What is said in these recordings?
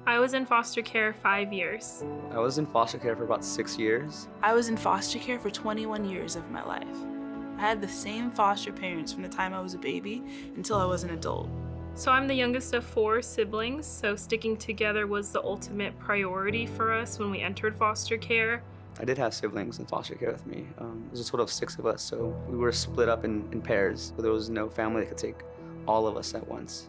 I was in foster care 5 years. I was in foster care for about 6 years. I was in foster care for 21 years of my life. I had the same foster parents from the time I was a baby until I was an adult. So I'm the youngest of 4 siblings, so sticking together was the ultimate priority for us when we entered foster care. I did have siblings in foster care with me. There was a total of 6 of us, so we were split up in pairs. There was no family that could take all of us at once.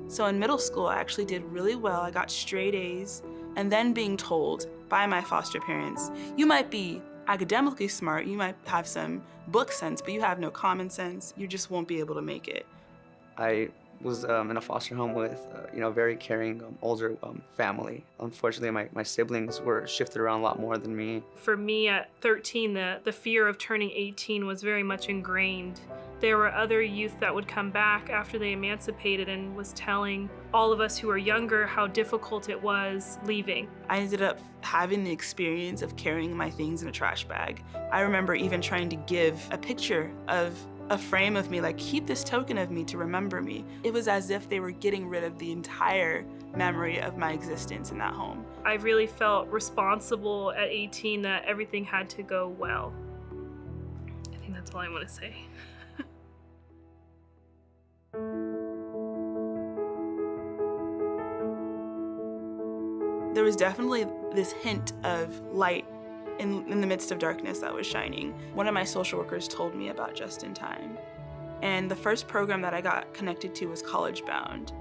So in middle school, I actually did really well. I got straight A's, and then being told by my foster parents, you might be academically smart, you might have some book sense, but you have no common sense, you just won't be able to make it. I was in a foster home with a very caring older family. Unfortunately, my siblings were shifted around a lot more than me. For me at 13, the fear of turning 18 was very much ingrained. There were other youth that would come back after they emancipated and was telling all of us who were younger how difficult it was leaving. I ended up having the experience of carrying my things in a trash bag. I remember even trying to give a picture of a frame of me, like, keep this token of me to remember me. It was as if they were getting rid of the entire memory of my existence in that home. I really felt responsible at 18 that everything had to go well. I think that's all I want to say. There was definitely this hint of light in the midst of darkness that was shining. One of my social workers told me about Just in Time. And the first program that I got connected to was College Bound.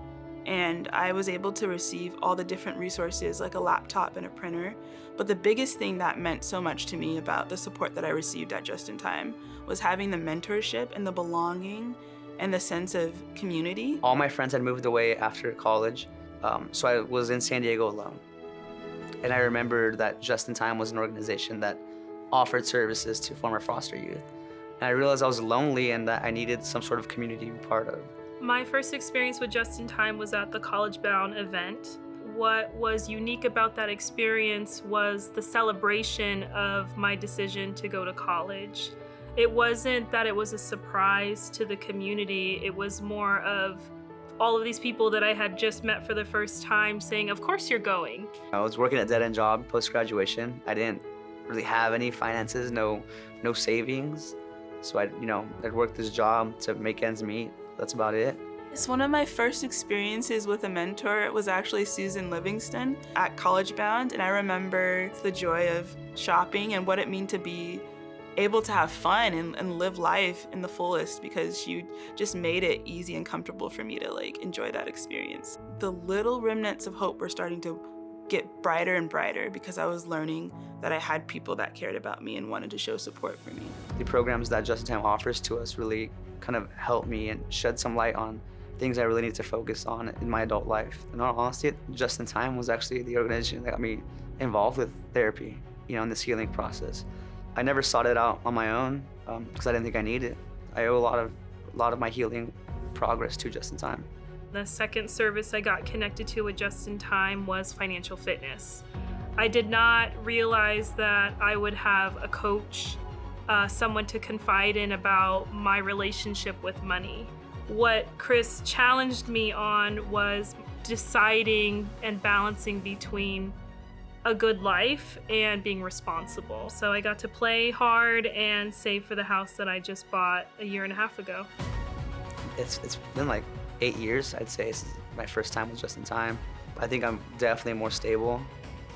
And I was able to receive all the different resources like a laptop and a printer. But the biggest thing that meant so much to me about the support that I received at Just in Time was having the mentorship and the belonging and the sense of community. All my friends had moved away after college, so I was in San Diego alone. And I remembered that Just in Time was an organization that offered services to former foster youth. And I realized I was lonely and that I needed some sort of community to be part of. My first experience with Just in Time was at the College Bound event. What was unique about that experience was the celebration of my decision to go to college. It wasn't that it was a surprise to the community, it was more of all of these people that I had just met for the first time saying, of course you're going. I was working a dead-end job post-graduation. I didn't really have any finances, no savings. So I'd work this job to make ends meet. That's about it. It's one of my first experiences with a mentor. It was actually Susan Livingston at College Bound, and I remember the joy of shopping and what it meant to be able to have fun and live life in the fullest, because you just made it easy and comfortable for me to enjoy that experience. The little remnants of hope were starting to get brighter and brighter because I was learning that I had people that cared about me and wanted to show support for me. The programs that Just in Time offers to us really kind of helped me and shed some light on things I really need to focus on in my adult life. In all honesty, Just in Time was actually the organization that got me involved with therapy, in this healing process. I never sought it out on my own because I didn't think I needed it. I owe a lot of my healing progress to Just in Time. The second service I got connected to with Just in Time was financial fitness. I did not realize that I would have a coach, someone to confide in about my relationship with money. What Chris challenged me on was deciding and balancing between a good life and being responsible. So I got to play hard and save for the house that I just bought a year and a half ago. It's been like 8 years, I'd say, since my first time with Just in Time. I think I'm definitely more stable.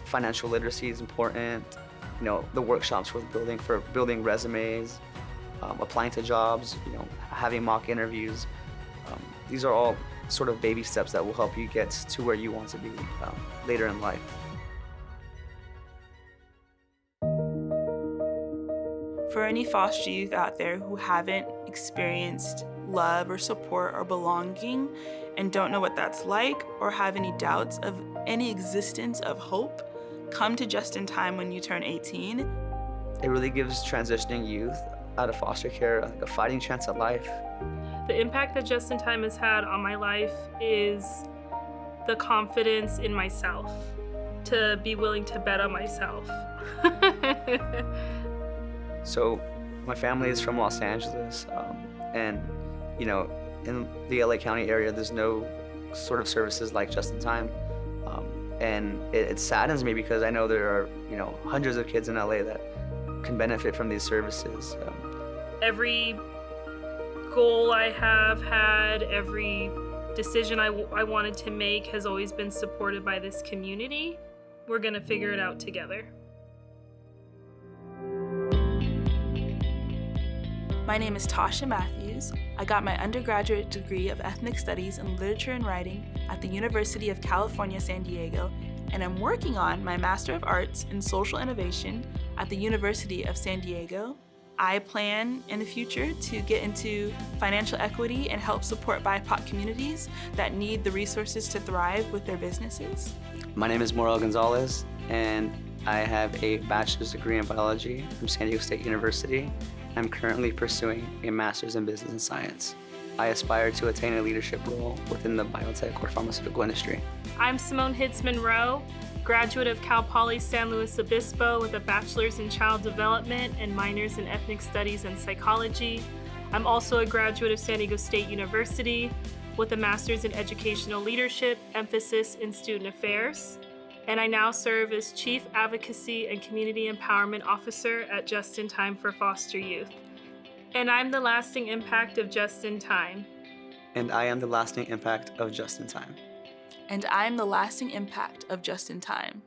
Financial literacy is important. The workshops we're building for building resumes, applying to jobs, having mock interviews. These are all sort of baby steps that will help you get to where you want to be later in life. For any foster youth out there who haven't experienced love or support or belonging and don't know what that's like or have any doubts of any existence of hope, come to Just in Time when you turn 18. It really gives transitioning youth out of foster care a fighting chance at life. The impact that Just in Time has had on my life is the confidence in myself, to be willing to bet on myself. So my family is from Los Angeles, and in the LA County area, there's no sort of services like Just in Time. And it saddens me because I know there are, hundreds of kids in LA that can benefit from these services. Every goal I have had, every decision I wanted to make has always been supported by this community. We're gonna figure it out together. My name is Tasha Matthews. I got my undergraduate degree of Ethnic Studies in Literature and Writing at the University of California, San Diego, and I'm working on my Master of Arts in Social Innovation at the University of San Diego. I plan in the future to get into financial equity and help support BIPOC communities that need the resources to thrive with their businesses. My name is Morel Gonzalez, and I have a bachelor's degree in biology from San Diego State University. I'm currently pursuing a master's in business and science. I aspire to attain a leadership role within the biotech or pharmaceutical industry. I'm Simone Hitz Monroe, graduate of Cal Poly San Luis Obispo with a bachelor's in child development and minors in ethnic studies and psychology. I'm also a graduate of San Diego State University with a master's in educational leadership, emphasis in student affairs. And I now serve as Chief Advocacy and Community Empowerment Officer at Just in Time for Foster Youth. And I'm the lasting impact of Just in Time. And I am the lasting impact of Just in Time. And I'm the lasting impact of Just in Time.